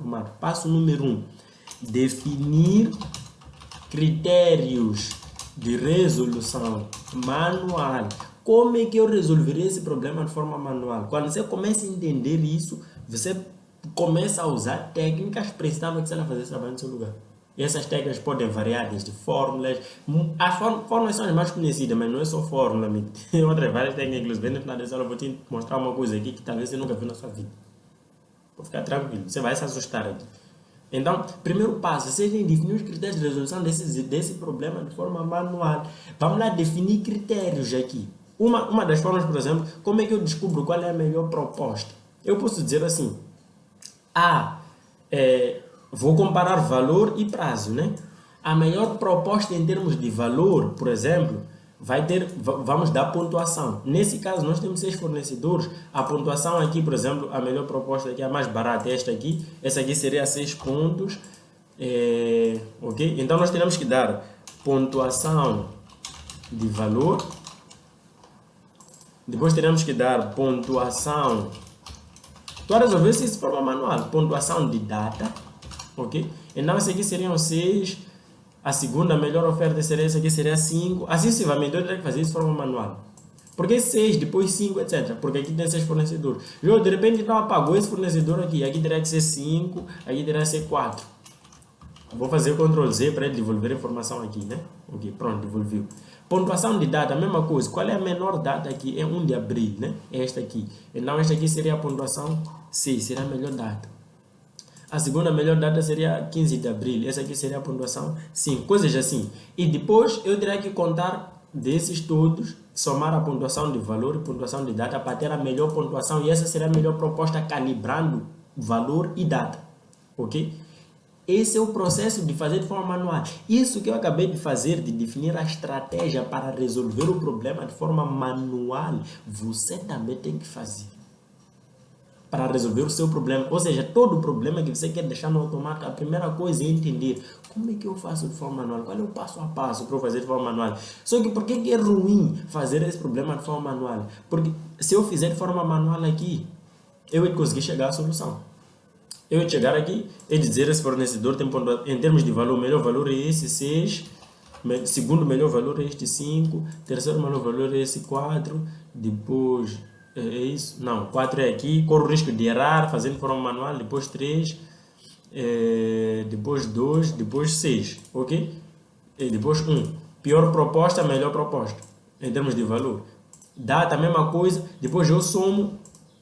automático. Passo número 1. Definir critérios de resolução manual. Como é que eu resolveria esse problema de forma manual? Quando você começa a entender isso, você começa a usar técnicas precisamente que você vai fazer esse trabalho no seu lugar. E essas técnicas podem variar desde fórmulas. As fórmulas são as mais conhecidas, mas não é só fórmula. Tem outras várias técnicas. Inclusive, no final dessa aula eu vou te mostrar uma coisa aqui que talvez você nunca viu na sua vida. Vou ficar tranquilo, você vai se assustar aqui. Então, primeiro passo, você tem que definir os critérios de resolução desse problema de forma manual. Vamos lá definir critérios aqui. Uma das formas, por exemplo, como é que eu descubro qual é a melhor proposta? Eu posso dizer assim, vou comparar valor e prazo, né? A melhor proposta em termos de valor, por exemplo, vamos dar pontuação. Nesse caso, nós temos 6 fornecedores. A pontuação aqui, por exemplo, a melhor proposta aqui, a mais barata é esta aqui. Essa aqui seria 6 pontos. Ok? Então, nós teremos que dar pontuação de valor. Depois teremos que dar pontuação. Estou a resolver isso de forma manual. Pontuação de data. Ok? Então, esse aqui seriam 6. A segunda melhor oferta seria essa aqui, seria 5. Assim sucessivamente, eu teria que fazer isso de forma manual. Por que 6, depois 5, etc. Porque aqui tem 6 fornecedores. Eu, de repente, então apagou esse fornecedor aqui. Aqui teria que ser 5, aqui teria que ser 4. Vou fazer o Ctrl Z para ele devolver a informação aqui, né? Ok, pronto, devolveu. Pontuação de data, a mesma coisa. Qual é a menor data aqui? É 1 de abril, né? É esta aqui. Então, esta aqui seria a pontuação 6, seria a melhor data. A segunda melhor data seria 15 de abril. Essa aqui seria a pontuação 5. Coisas assim. E depois eu teria que contar desses todos, somar a pontuação de valor e pontuação de data para ter a melhor pontuação. E essa seria a melhor proposta calibrando valor e data. Ok? Esse é o processo de fazer de forma manual. Isso que eu acabei de fazer, de definir a estratégia para resolver o problema de forma manual, você também tem que fazer. Para resolver o seu problema, ou seja, todo o problema que você quer deixar no automático, a primeira coisa é entender como é que eu faço de forma manual, qual é o passo a passo para eu fazer de forma manual. Só que por que é ruim fazer esse problema de forma manual? Porque se eu fizer de forma manual aqui, eu ia conseguir chegar à solução. Eu ia chegar aqui e dizer esse fornecedor tem em termos de valor, o melhor valor é esse 6, segundo melhor valor é este 5, terceiro melhor valor é esse 4, depois é isso, não, 4 é aqui, corro o risco de errar, fazendo de forma manual, depois 3, depois 2, depois 6, ok? E depois 1, pior proposta, melhor proposta, em termos de valor. Data, a mesma coisa, depois eu somo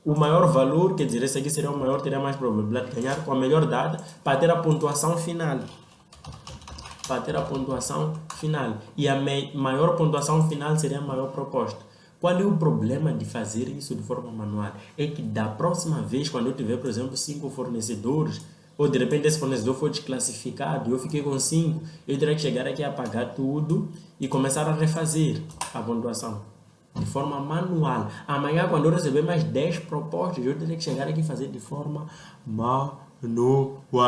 o maior valor, quer dizer, esse aqui seria o maior, teria mais probabilidade de ganhar com a melhor data, para ter a pontuação final. Para ter a pontuação final. E a maior pontuação final seria a maior proposta. Qual é o problema de fazer isso de forma manual? É que da próxima vez, quando eu tiver, por exemplo, 5 fornecedores, ou de repente esse fornecedor foi desclassificado e eu fiquei com 5, eu teria que chegar aqui a apagar tudo e começar a refazer a pontuação de forma manual. Amanhã, quando eu receber mais 10 propostas, eu teria que chegar aqui e fazer de forma manual.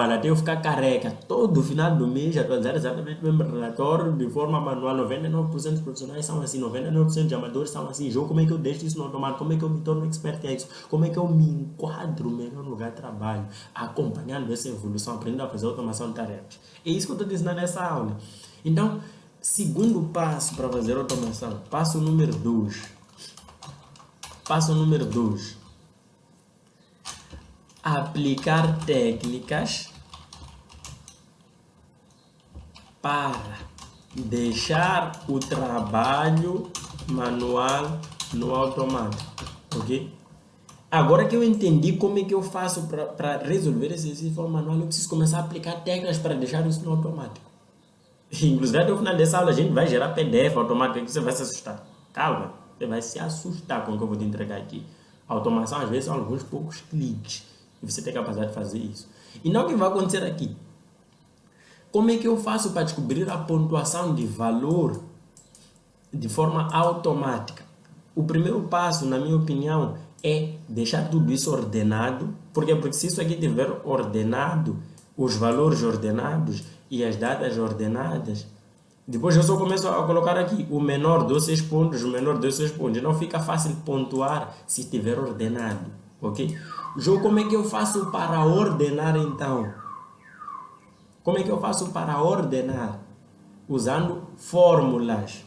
Até eu ficar careca. Todo final do mês, atualizar exatamente o mesmo relatório de forma manual. 99% dos profissionais são assim, 99% de amadores são assim. Jogo, como é que eu deixo isso no automático? Como é que eu me torno expert nisso? Como é que eu me enquadro melhor no lugar de trabalho? Acompanhando essa evolução, aprendendo a fazer automação de tarefas. É isso que eu estou ensinando nessa aula. Então, segundo passo para fazer automação, passo número 2. Passo número 2. Aplicar técnicas para deixar o trabalho manual no automático, ok? Agora que eu entendi como é que eu faço para resolver esse exercício de forma manual, eu preciso começar a aplicar técnicas para deixar isso no automático. Inclusive, até o final dessa aula, a gente vai gerar PDF automático, que você vai se assustar. Calma, você vai se assustar com o que eu vou te entregar aqui. A automação, às vezes, são alguns poucos cliques. E você tem capacidade de fazer isso. E não o que vai acontecer aqui. Como é que eu faço para descobrir a pontuação de valor de forma automática? O primeiro passo, na minha opinião, é deixar tudo isso ordenado. Porque se isso aqui estiver ordenado, os valores ordenados e as datas ordenadas, depois eu só começo a colocar aqui o menor dos 6 pontos, o menor dos 6 pontos. Não fica fácil pontuar se estiver ordenado, ok? Jogo, como é que eu faço para ordenar então? Como é que eu faço para ordenar? Usando fórmulas.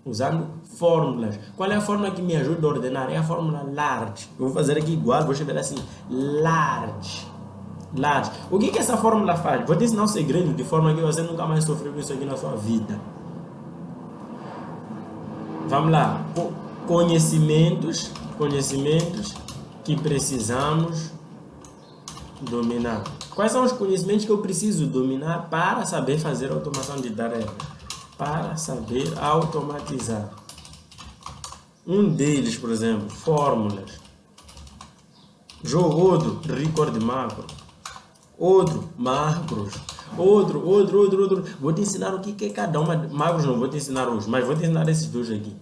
Usando fórmulas. Qual é a fórmula que me ajuda a ordenar? É a fórmula large. Eu vou fazer aqui igual, vou escrever assim. Large. Large. O que essa fórmula faz? Vou te ensinar um segredo de forma que você nunca mais sofreu com isso aqui na sua vida. Vamos lá. Conhecimentos que precisamos dominar. Quais são os conhecimentos que eu preciso dominar para saber fazer automação de tarefas? Para saber automatizar. Um deles, por exemplo, fórmulas. Outro, record macro. Outro, macros. Outro. Vou te ensinar o que é cada uma. Macros não vou te ensinar hoje, mas vou te ensinar esses dois aqui.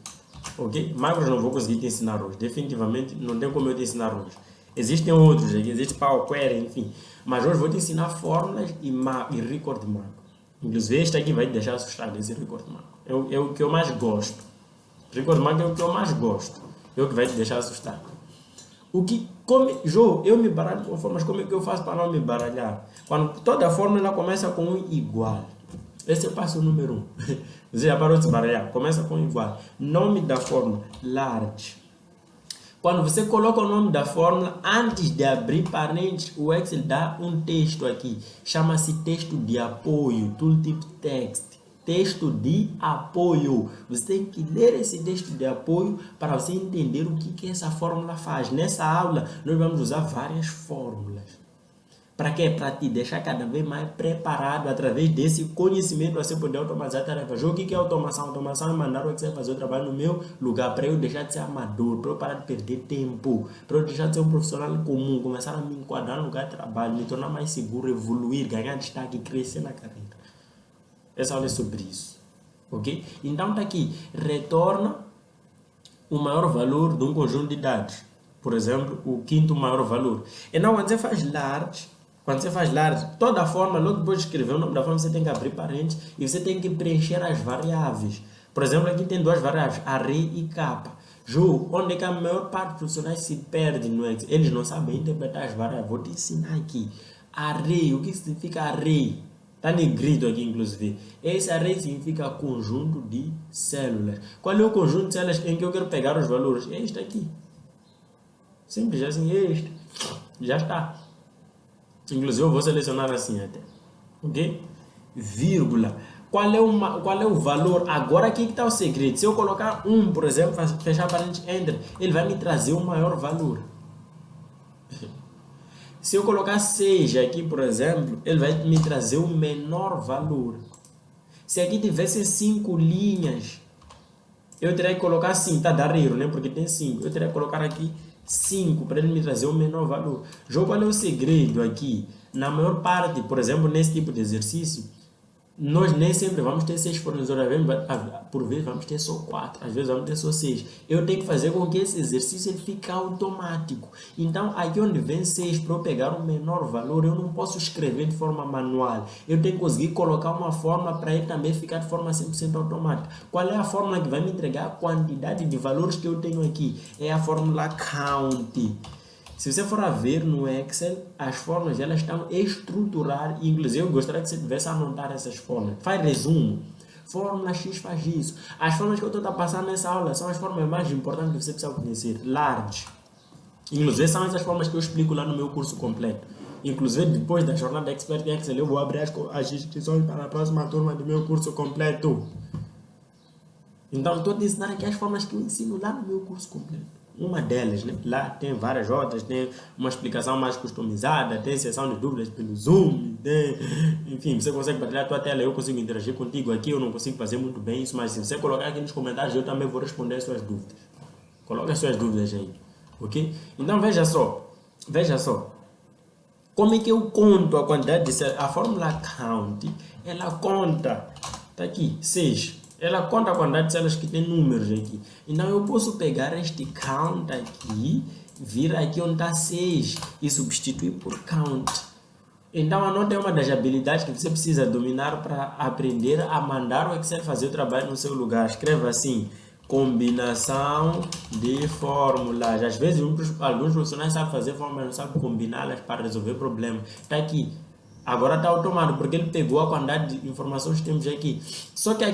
Ok? Macros não vou conseguir te ensinar hoje. Definitivamente não tem como eu te ensinar hoje. Existem outros aqui, existe Power Query, enfim. Mas hoje vou te ensinar fórmulas e record macro. Inclusive este aqui vai te deixar assustado, esse record macro. É o que eu mais gosto. Record macro é o que eu mais gosto. É o que vai te deixar assustado. Eu me baralho com formas, como é que eu faço para não me baralhar? Quando toda fórmula começa com um igual. Esse é o passo número 1. Você já parou de se baralhar? Começa com igual. Nome da fórmula, large. Quando você coloca o nome da fórmula, antes de abrir parênteses, o Excel dá um texto aqui. Chama-se texto de apoio, tooltip text. Texto de apoio. Você tem que ler esse texto de apoio para você entender o que essa fórmula faz. Nessa aula, nós vamos usar várias fórmulas. Para quê? Para te deixar cada vez mais preparado através desse conhecimento para você poder automatizar tarefas. O que é automação? Automação é mandar o Excel fazer o trabalho no meu lugar, para eu deixar de ser amador, para eu parar de perder tempo, para eu deixar de ser um profissional comum, começar a me enquadrar no lugar de trabalho, me tornar mais seguro, evoluir, ganhar destaque, crescer na carreira. Essa aula é sobre isso. Ok? Então está aqui. Retorna o maior valor de um conjunto de dados. Por exemplo, o quinto maior valor. Então, quando você faz large, toda a forma, logo depois de escrever o nome da forma, você tem que abrir parênteses e você tem que preencher as variáveis. Por exemplo, aqui tem duas variáveis, array e capa. Onde é que a maior parte dos profissionais se perde no Excel? Eles não sabem interpretar as variáveis. Vou te ensinar aqui. Array, o que significa array? Está negrito aqui, inclusive. Esse array significa conjunto de células. Qual é o conjunto de células em que eu quero pegar os valores? É este aqui. Simples assim, é este. Já está. Inclusive, eu vou selecionar assim até. Ok? Vírgula. Qual é o valor? Agora aqui que está o segredo. Se eu colocar 1, por exemplo, fechar parênteses, enter, ele vai me trazer o maior valor. Se eu colocar 6 aqui, por exemplo, ele vai me trazer o menor valor. Se aqui tivesse 5 linhas, eu teria que colocar 5, está dar erro, né? Porque tem 5. Eu teria que colocar aqui 5 para ele me trazer o menor valor. Qual é o segredo aqui? Na maior parte, por exemplo, nesse tipo de exercício, nós nem sempre vamos ter 6 fornecedores, por vezes vamos ter só 4, às vezes vamos ter só 6. Eu tenho que fazer com que esse exercício fique automático. Então, aqui onde vem 6, para eu pegar o menor valor, eu não posso escrever de forma manual. Eu tenho que conseguir colocar uma fórmula para ele também ficar de forma 100% automática. Qual é a fórmula que vai me entregar a quantidade de valores que eu tenho aqui? É a fórmula count. Se você for a ver no Excel, as fórmulas elas estão estruturadas. Inclusive, eu gostaria que você tivesse a anotar essas fórmulas. Faz resumo. Fórmula X faz isso. As fórmulas que eu estou a passar nessa aula são as fórmulas mais importantes que você precisa conhecer. Large. Inclusive, são essas fórmulas que eu explico lá no meu curso completo. Inclusive, depois da jornada Expert em Excel, eu vou abrir as inscrições para a próxima turma do meu curso completo. Então, estou te ensinando aqui as fórmulas que eu ensino lá no meu curso completo. Uma delas, né? Lá tem várias outras, tem uma explicação mais customizada, tem sessão de dúvidas pelo Zoom, enfim, você consegue partilhar a tua tela, eu consigo interagir contigo aqui, eu não consigo fazer muito bem isso, mas se você colocar aqui nos comentários, eu também vou responder as suas dúvidas. Coloque as suas dúvidas aí, ok? Então veja só, como é que eu conto a quantidade de células? A fórmula count, ela conta, tá aqui, 6. Ela conta a quantidade de células que tem números aqui. Então, eu posso pegar este count aqui, vir aqui onde está 6 e substituir por count. Então, anota é uma das habilidades que você precisa dominar para aprender a mandar o Excel fazer o trabalho no seu lugar. Escreva assim, combinação de fórmulas. Às vezes alguns profissionais sabem fazer fórmulas, mas não sabem combiná-las para resolver problemas. Está aqui. Agora está automático, porque ele pegou a quantidade de informações que temos aqui. Só que aqui